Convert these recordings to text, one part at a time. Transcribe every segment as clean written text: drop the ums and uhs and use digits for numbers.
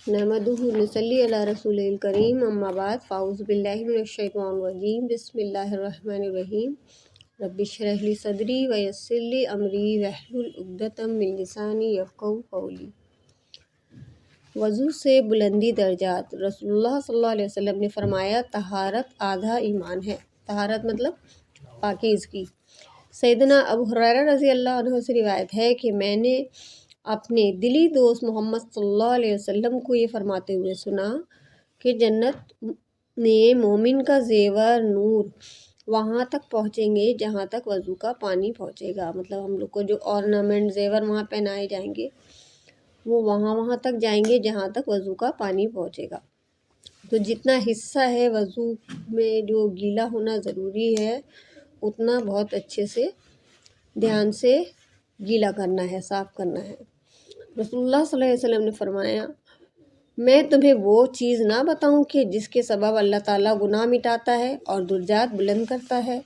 نحمدہ نصلی علی رسول الکریم اما بعد فاعوذ باللہ من الشیطان الرجیم بسم اللہ الرحمن الرحیم رب اشرح لی صدری ویسر لی امری واحلل عقدۃ من لسانی یفقہوا قولی۔ وضو سے بلندی درجات۔ رسول اللہ صلی اللہ علیہ وسلم نے فرمایا طہارت آدھا ایمان ہے۔ طہارت مطلب پاکیزگی۔ سیدنا ابو ہریرہ رضی اللہ عنہ سے روایت ہے کہ میں نے اپنے دلی دوست محمد صلی اللہ علیہ وسلم کو یہ فرماتے ہوئے سنا کہ جنت میں مومن کا زیور نور وہاں تک پہنچیں گے جہاں تک وضو کا پانی پہنچے گا۔ مطلب ہم لوگ کو جو آرنامنٹ زیور وہاں پہنائے جائیں گے وہ وہاں تک جائیں گے جہاں تک وضو کا پانی پہنچے گا۔ تو جتنا حصہ ہے وضو میں جو گیلا ہونا ضروری ہے اتنا بہت اچھے سے دھیان سے گیلا کرنا ہے، صاف کرنا ہے۔ رسول اللہ صلی اللہ علیہ وسلم نے فرمایا میں تمہیں وہ چیز نہ بتاؤں کہ جس کے سبب اللہ تعالیٰ گناہ مٹاتا ہے اور درجات بلند کرتا ہے۔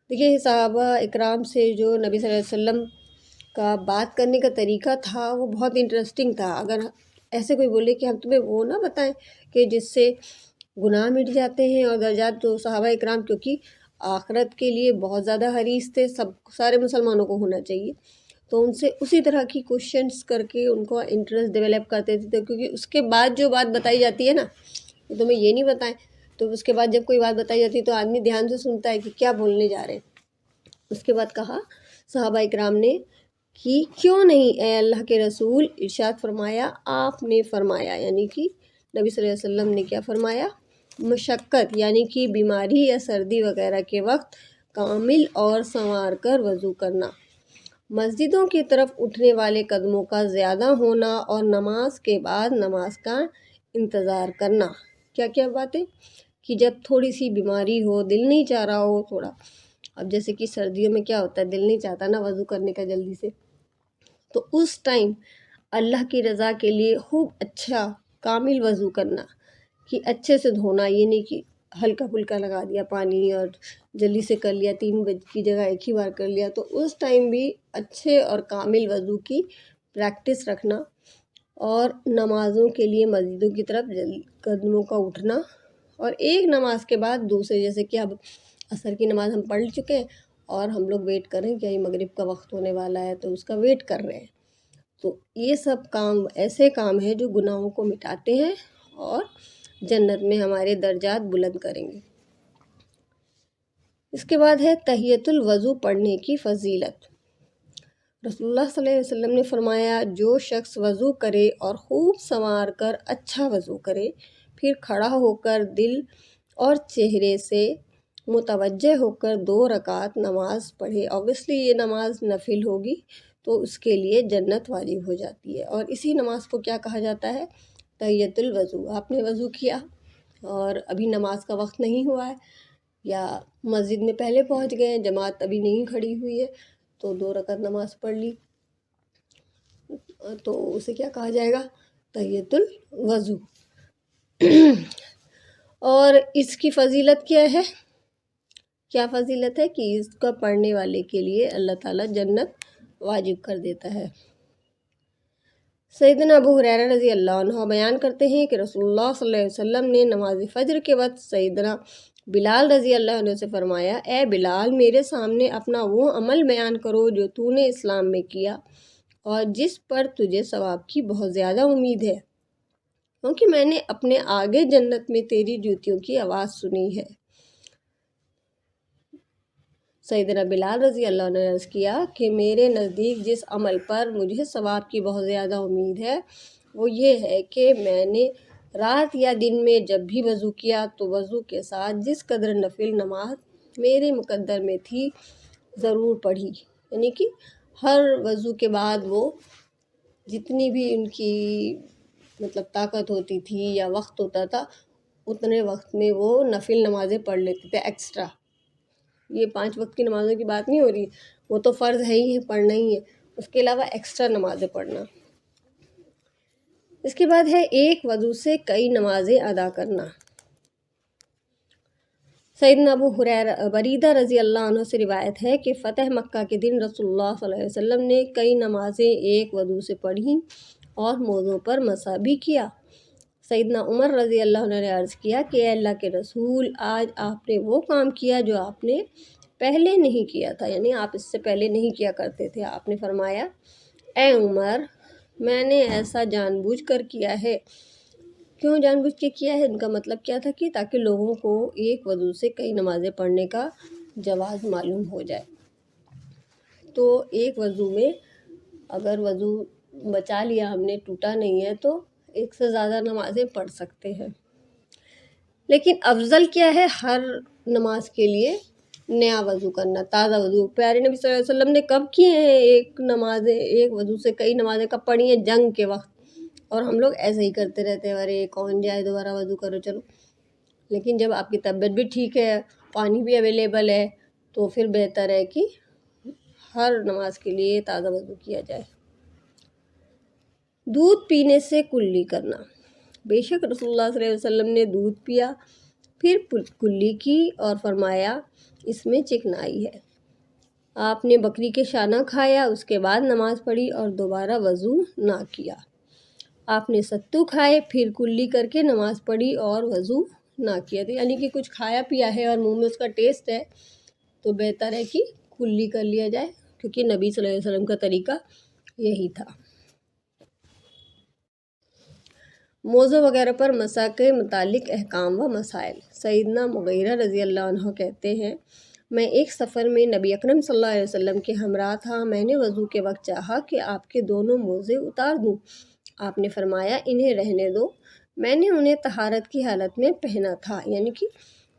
دیکھیے صحابہ اکرام سے جو نبی صلی اللہ علیہ وسلم کا بات کرنے کا طریقہ تھا وہ بہت انٹرسٹنگ تھا۔ اگر ایسے کوئی بولے کہ ہم تمہیں وہ نہ بتائیں کہ جس سے گناہ مٹ جاتے ہیں اور درجات، تو صحابہ اکرام کیونکہ آخرت کے لیے بہت زیادہ حریص تھے، سارے مسلمانوں کو ہونا چاہیے، تو ان سے اسی طرح کی کوشچنس کر کے ان کو انٹرسٹ ڈیولپ کرتے تھے، کیونکہ اس کے بعد جو بات بتائی جاتی ہے نا کہ تمہیں یہ نہیں بتائیں، تو اس کے بعد جب کوئی بات بتائی جاتی ہے تو آدمی دھیان سے سنتا ہے کہ کیا بولنے جا رہے ہیں۔ اس کے بعد کہا صحابہ اکرام نے کہ کیوں نہیں اے اللہ کے رسول، ارشاد فرمایا آپ نے فرمایا، یعنی کہ نبی صلی اللہ علیہ وسلم نے کیا فرمایا؟ مشقت یعنی کہ بیماری یا سردی وغیرہ کے وقت کامل اور سنوار کر وضو کرنا، مسجدوں کی طرف اٹھنے والے قدموں کا زیادہ ہونا اور نماز کے بعد نماز کا انتظار کرنا۔ کیا کیا باتیں؟ کہ جب تھوڑی سی بیماری ہو، دل نہیں چاہ رہا ہو تھوڑا، اب جیسے کہ سردیوں میں کیا ہوتا ہے، دل نہیں چاہتا نا وضو کرنے کا جلدی سے، تو اس ٹائم اللہ کی رضا کے لیے خوب اچھا کامل وضو کرنا، کہ اچھے سے دھونا، یہ نہیں کہ ہلکا پھلکا لگا دیا پانی اور جلدی سے کر لیا، 3 بج کی جگہ ایک ہی بار کر لیا، تو اس ٹائم بھی اچھے اور کامل وضو کی پریکٹس رکھنا، اور نمازوں کے لیے مسجدوں کی طرف قدموں کا اٹھنا، اور ایک نماز کے بعد دوسرے، جیسے کہ اب عصر کی نماز ہم پڑھ چکے ہیں اور ہم لوگ ویٹ کر رہے ہیں کہ یہ مغرب کا وقت ہونے والا ہے تو اس کا ویٹ کر رہے ہیں، تو یہ سب کام ایسے کام ہیں جو گناہوں کو مٹاتے ہیں اور جنت میں ہمارے درجات بلند کریں گے۔ اس کے بعد ہے تحیۃ الوضو پڑھنے کی فضیلت۔ رسول اللہ صلی اللہ علیہ وسلم نے فرمایا جو شخص وضو کرے اور خوب سنوار کر اچھا وضو کرے، پھر کھڑا ہو کر دل اور چہرے سے متوجہ ہو کر 2 رکعت نماز پڑھے، اوبویسلی یہ نماز نفل ہوگی تو اس کے لیے جنت واجب ہو جاتی ہے، اور اسی نماز کو کیا کہا جاتا ہے؟ تحیۃ الوضو۔ آپ نے وضو کیا اور ابھی نماز کا وقت نہیں ہوا ہے، یا مسجد میں پہلے پہنچ گئے ہیں، جماعت ابھی نہیں کھڑی ہوئی ہے، تو 2 رکعت نماز پڑھ لی، تو اسے کیا کہا جائے گا؟ تحیۃ الوضو۔ اور اس کی فضیلت کیا ہے؟ کیا فضیلت ہے؟ کہ اس کا پڑھنے والے کے لیے اللہ تعالیٰ جنت واجب کر دیتا ہے۔ سیدنا ابو ہریرہ رضی اللہ عنہ بیان کرتے ہیں کہ رسول اللہ صلی اللہ علیہ وسلم نے نماز فجر کے وقت سیدنا بلال رضی اللہ عنہ سے فرمایا اے بلال، میرے سامنے اپنا وہ عمل بیان کرو جو تو نے اسلام میں کیا اور جس پر تجھے ثواب کی بہت زیادہ امید ہے، کیونکہ میں نے اپنے آگے جنت میں تیری جوتیوں کی آواز سنی ہے۔ سیدنا بلال رضی اللہ عنہ نے عرض کیا کہ میرے نزدیک جس عمل پر مجھے ثواب کی بہت زیادہ امید ہے وہ یہ ہے کہ میں نے رات یا دن میں جب بھی وضو کیا تو وضو کے ساتھ جس قدر نفل نماز میرے مقدر میں تھی ضرور پڑھی، یعنی کہ ہر وضو کے بعد وہ جتنی بھی ان کی مطلب طاقت ہوتی تھی یا وقت ہوتا تھا اتنے وقت میں وہ نفل نمازیں پڑھ لیتے تھے ایکسٹرا۔ یہ 5 وقت کی نمازوں کی بات نہیں ہو رہی، وہ تو فرض ہے ہی ہے، پڑھنا ہی ہے، اس کے علاوہ ایکسٹرا نمازیں پڑھنا۔ اس کے بعد ہے ایک وضو سے کئی نمازیں ادا کرنا۔ سیدنا ابو بریدہ رضی اللہ عنہ سے روایت ہے کہ فتح مکہ کے دن رسول اللہ صلی اللہ علیہ وسلم نے کئی نمازیں ایک وضو سے پڑھیں اور موزوں پر مسح بھی کیا۔ سیدنا عمر رضی اللہ عنہ نے عرض کیا کہ اے اللہ کے رسول، آج آپ نے وہ کام کیا جو آپ نے پہلے نہیں کیا تھا، یعنی آپ اس سے پہلے نہیں کیا کرتے تھے۔ آپ نے فرمایا اے عمر، میں نے ایسا جان بوجھ کر کیا ہے۔ کیوں جان بوجھ کے کیا ہے؟ ان کا مطلب کیا تھا کہ تاکہ لوگوں کو ایک وضو سے کئی نمازیں پڑھنے کا جواز معلوم ہو جائے۔ تو ایک وضو میں اگر وضو بچا لیا ہم نے، ٹوٹا نہیں ہے، تو ایک سے زیادہ نمازیں پڑھ سکتے ہیں۔ لیکن افضل کیا ہے؟ ہر نماز کے لیے نیا وضو کرنا، تازہ وضو۔ پیارے نبی صلی اللہ علیہ وسلم نے کب کیے ہیں ایک وضو سے کئی نمازیں کب پڑھی ہیں؟ جنگ کے وقت۔ اور ہم لوگ ایسے ہی کرتے رہتے ہیں، ارے کون جائے دوبارہ وضو کرو چلو۔ لیکن جب آپ کی طبیعت بھی ٹھیک ہے، پانی بھی اویلیبل ہے، تو پھر بہتر ہے کہ ہر نماز کے لیے تازہ وضو کیا جائے۔ دودھ پینے سے کلی کرنا۔ بے شک رسول اللہ صلی اللہ علیہ وسلم نے دودھ پیا، پھر کلی کی اور فرمایا اس میں چکنائی ہے۔ آپ نے بکری کے شانہ کھایا، اس کے بعد نماز پڑھی اور دوبارہ وضو نہ کیا۔ آپ نے ستو کھائے، پھر کلی کر کے نماز پڑھی اور وضو نہ کیا۔ تو یعنی کہ کچھ کھایا پیا ہے اور منہ میں اس کا ٹیسٹ ہے، تو بہتر ہے کہ کلی کر لیا جائے، کیونکہ نبی صلی اللہ علیہ وسلم کا طریقہ یہی تھا۔ موزوں وغیرہ پر مسح کے متعلق احکام و مسائل۔ سیدنا مغیرہ رضی اللہ عنہ کہتے ہیں، میں ایک سفر میں نبی اکرم صلی اللہ علیہ وسلم کے ہمراہ تھا۔ میں نے وضو کے وقت چاہا کہ آپ کے دونوں موزے اتار دوں۔ آپ نے فرمایا انہیں رہنے دو، میں نے انہیں طہارت کی حالت میں پہنا تھا، یعنی کہ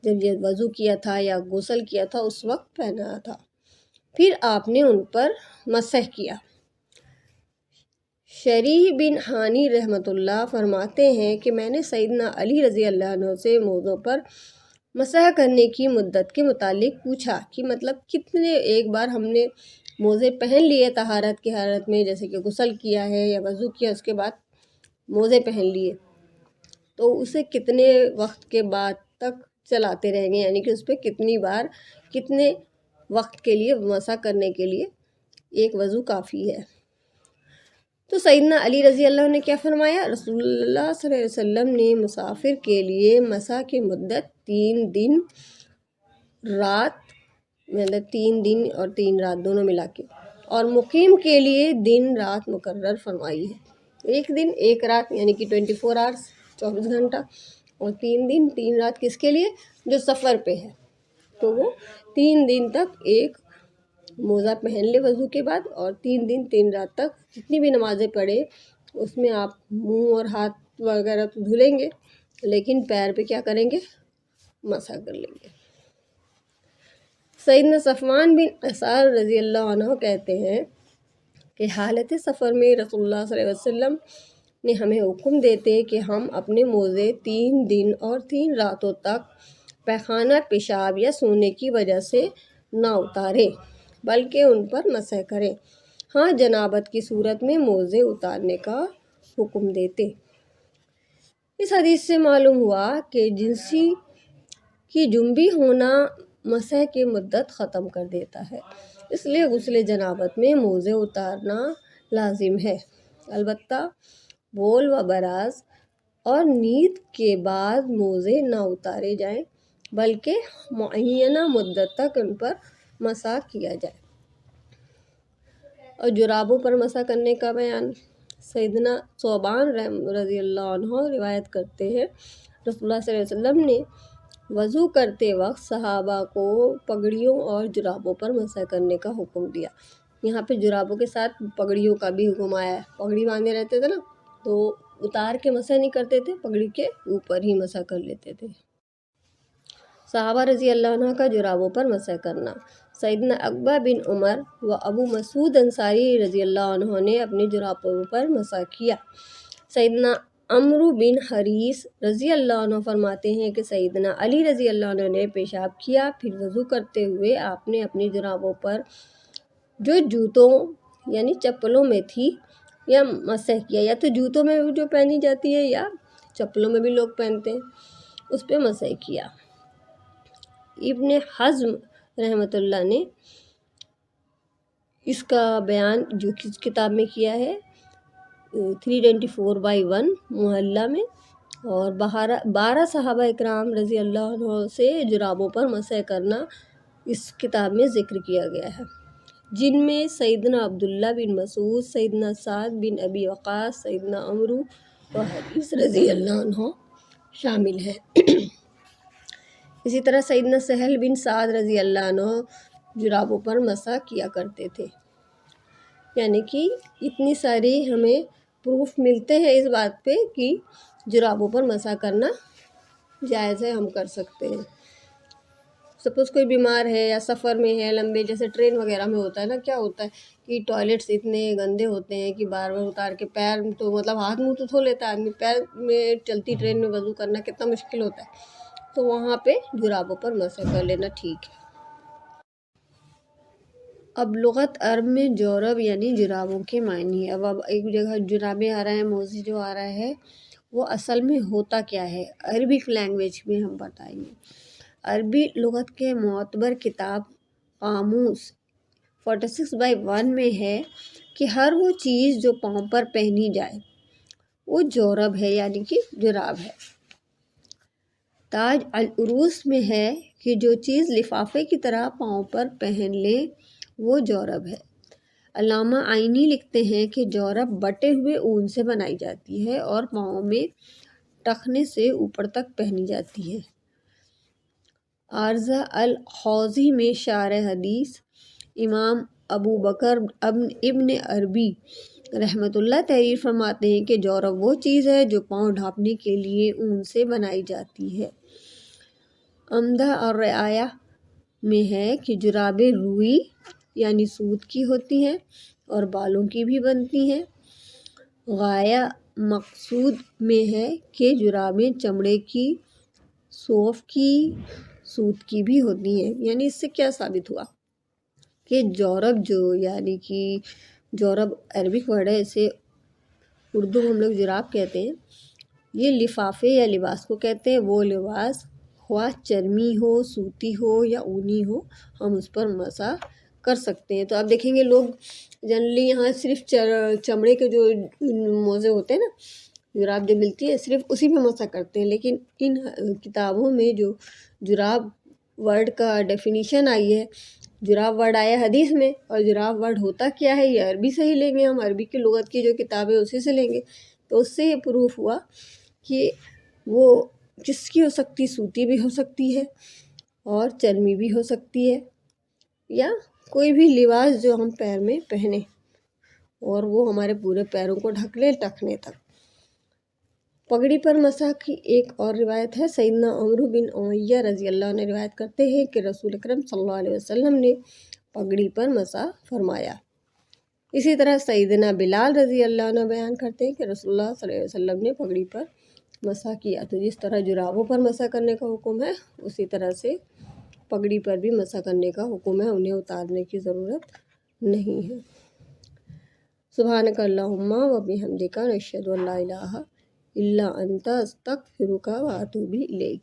جب یہ وضو کیا تھا یا غسل کیا تھا اس وقت پہنا تھا۔ پھر آپ نے ان پر مسح کیا۔ شریح بن حانی رحمۃ اللہ فرماتے ہیں کہ میں نے سیدنا علی رضی اللہ عنہ سے موزوں پر مسح کرنے کی مدت کے متعلق پوچھا کہ مطلب کتنے، ایک بار ہم نے موزے پہن لیے طہارت کی حالت میں، جیسے کہ غسل کیا ہے یا وضو کیا، اس کے بعد موزے پہن لیے، تو اسے کتنے وقت کے بعد تک چلاتے رہیں گے، یعنی کہ اس پہ کتنی بار کتنے وقت کے لیے مسح کرنے کے لیے ایک وضو کافی ہے۔ تو سیدنا علی رضی اللہ عنہ نے کیا فرمایا؟ رسول اللہ صلی اللہ علیہ وسلم نے مسافر کے لیے مسح کی مدت 3 دن رات، مطلب 3 دن اور 3 رات دونوں ملا کے، اور مقیم کے لیے دن رات مقرر فرمائی ہے۔ ایک دن ایک رات، یعنی کہ 24 آورس، 24 گھنٹہ، اور 3 دن 3 رات کس کے لیے؟ جو سفر پہ ہے، تو وہ 3 دن تک ایک موزہ پہن لے وضو کے بعد، اور 3 دن 3 رات تک جتنی بھی نمازیں پڑھے اس میں آپ منہ اور ہاتھ وغیرہ تو دھلیں گے، لیکن پیر پہ کیا کریں گے؟ مسح کر لیں گے۔ سیدنا صفوان بن عسال رضی اللہ عنہ کہتے ہیں کہ حالت سفر میں رسول اللہ صلی اللہ علیہ وسلم نے ہمیں حکم دیتے کہ ہم اپنے موزے 3 دن اور 3 راتوں تک پیخانہ، پیشاب یا سونے کی وجہ سے نہ اتاریں، بلکہ ان پر مسح کریں۔ ہاں، جنابت کی صورت میں موزے اتارنے کا حکم دیتے۔ اس حدیث سے معلوم ہوا کہ جنسی کی جنبی ہونا مسح کی مدت ختم کر دیتا ہے، اس لیے غسل جنابت میں موزے اتارنا لازم ہے۔ البتہ بول و براز اور نیند کے بعد موزے نہ اتارے جائیں، بلکہ معینہ مدت تک ان پر مسح کیا جائے۔ اور جرابوں پر مسح کرنے کا بیان۔ سیدنا ثوبان رضی اللہ عنہ روایت کرتے ہیں، رسول اللہ صلی اللہ علیہ وسلم نے وضو کرتے وقت صحابہ کو پگڑیوں اور جرابوں پر مسح کرنے کا حکم دیا۔ یہاں پہ جرابوں کے ساتھ پگڑیوں کا بھی حکم آیا ہے۔ پگڑی باندھے رہتے تھے نا، تو اتار کے مسح نہیں کرتے تھے، پگڑی کے اوپر ہی مسح کر لیتے تھے۔ صحابہ رضی اللہ عنہ کا جرابوں پر مسح کرنا۔ سیدنا عقبہ بن عمر و ابو مسعود انصاری رضی اللہ عنہ نے اپنے جرابوں پر مسح کیا۔ سیدنا عمرو بن حریث رضی اللہ عنہ فرماتے ہیں کہ سیدنا علی رضی اللہ عنہ نے پیشاب کیا، پھر وضو کرتے ہوئے آپ نے اپنی جرابوں پر جو جوتوں یعنی چپلوں میں تھی یا مسح کیا، یا تو جوتوں میں جو پہنی جاتی ہے یا چپلوں میں بھی لوگ پہنتے ہیں، اس پہ مسح کیا۔ ابن حزم رحمۃ اللہ نے اس کا بیان جو کتاب میں کیا ہے، 324/1 محلہ میں، اور 12 صحابہ اکرام رضی اللہ عنہ سے جرابوں پر مسح کرنا اس کتاب میں ذکر کیا گیا ہے، جن میں سیدنا عبداللہ بن مسعود، سیدنا سعد بن ابی وقاص، سیدنا عمرو و حدیث رضی اللہ عنہ شامل ہے۔ اسی طرح سیدنا سہل بن سعد رضی اللہ عنہ جرابوں پر مسح کیا کرتے تھے۔ یعنی کہ اتنی ساری ہمیں پروف ملتے ہیں اس بات پہ کہ جرابوں پر مسح کرنا جائز ہے، ہم کر سکتے ہیں۔ سپوز کوئی بیمار ہے یا سفر میں ہے لمبے، جیسے ٹرین وغیرہ میں ہوتا ہے نا، کیا ہوتا ہے کہ ٹوائلٹس اتنے گندے ہوتے ہیں کہ بار بار اتار کے پیر تو مطلب ہاتھ منہ تو دھو لیتا ہے آدمی، پیر میں چلتی ٹرین میں وضو کرنا کتنا مشکل ہوتا ہے، تو وہاں پہ جرابوں پر مسح کر لینا ٹھیک ہے۔ اب لغت عرب میں جورب یعنی جرابوں کے معنی ہے۔ اب ایک جگہ جرابیں آ رہا ہے، موزی جو آ رہا ہے وہ اصل میں ہوتا کیا ہے، عربک لینگویج میں ہم بتائیں گے۔ عربی لغت کے معتبر کتاب قاموس 46/1 میں ہے کہ ہر وہ چیز جو پاؤں پر پہنی جائے وہ جورب ہے، یعنی کہ جراب ہے۔ تاج العروس میں ہے کہ جو چیز لفافے کی طرح پاؤں پر پہن لیں وہ جورب ہے۔ علامہ عینی لکھتے ہیں کہ جورب بٹے ہوئے اون سے بنائی جاتی ہے اور پاؤں میں ٹخنے سے اوپر تک پہنی جاتی ہے۔ عارضہ الحوضی میں شارح حدیث امام ابو بکر ابن عربی رحمۃ اللہ تحریر فرماتے ہیں کہ جورب وہ چیز ہے جو پاؤں ڈھانپنے کے لیے اون سے بنائی جاتی ہے۔ عمدہ اور رعایہ میں ہے کہ جرابیں روئی یعنی سوت کی ہوتی ہیں اور بالوں کی بھی بنتی ہیں۔ غایہ مقصود میں ہے کہ جرابیں چمڑے کی، صوف کی، سوت کی بھی ہوتی ہیں۔ یعنی اس سے کیا ثابت ہوا کہ جورب جو یعنی کہ جورب عربک ورڈ ہے، اسے اردو میں ہم لوگ جراب کہتے ہیں، یہ لفافے یا لباس کو کہتے ہیں۔ وہ لباس خواہ چرمی ہو، سوتی ہو یا اونی ہو، ہم اس پر مسح کر سکتے ہیں۔ تو آپ دیکھیں گے لوگ جنرلی یہاں صرف چمڑے کے جو موزے ہوتے ہیں نا، جراب جو ملتی ہے صرف اسی پہ مسح کرتے ہیں، لیکن ان کتابوں میں جو جراب ورڈ کا ڈیفینیشن آئی ہے، جراب ورڈ آیا حدیث میں، اور جراب ورڈ ہوتا کیا ہے یہ عربی سے ہی لیں گے، ہم عربی کی لغت کی جو کتاب ہے اسی سے لیں گے، تو اس سے یہ پروف ہوا کہ وہ کس کی ہو سکتی، سوتی بھی ہو سکتی ہے اور چرمی بھی ہو سکتی ہے، یا کوئی بھی لباس جو ہم پیر میں پہنیں اور وہ ہمارے پورے پیروں کو ڈھک لے ٹخنے تک۔ پگڑی پر مسح کی ایک اور روایت ہے۔ سیدنا عمرو بن امیہ رضی اللہ عنہ روایت کرتے ہیں کہ رسول اکرم صلی اللہ علیہ وسلم نے پگڑی پر مسح فرمایا۔ اسی طرح سیدنا بلال رضی اللہ عنہ بیان کرتے ہیں کہ رسول اللہ صلی اللہ علیہ وسلم نے پگڑی پر مسح کیا۔ تو جس طرح جرابوں پر مسح کرنے کا حکم ہے، اسی طرح سے پگڑی پر بھی مسح کرنے کا حکم ہے، انہیں اتارنے کی ضرورت نہیں ہے۔ سبحانک اللہم و بحمدک، نشہد ان لا الہ الا انت، استغفرک و اتوب الیک۔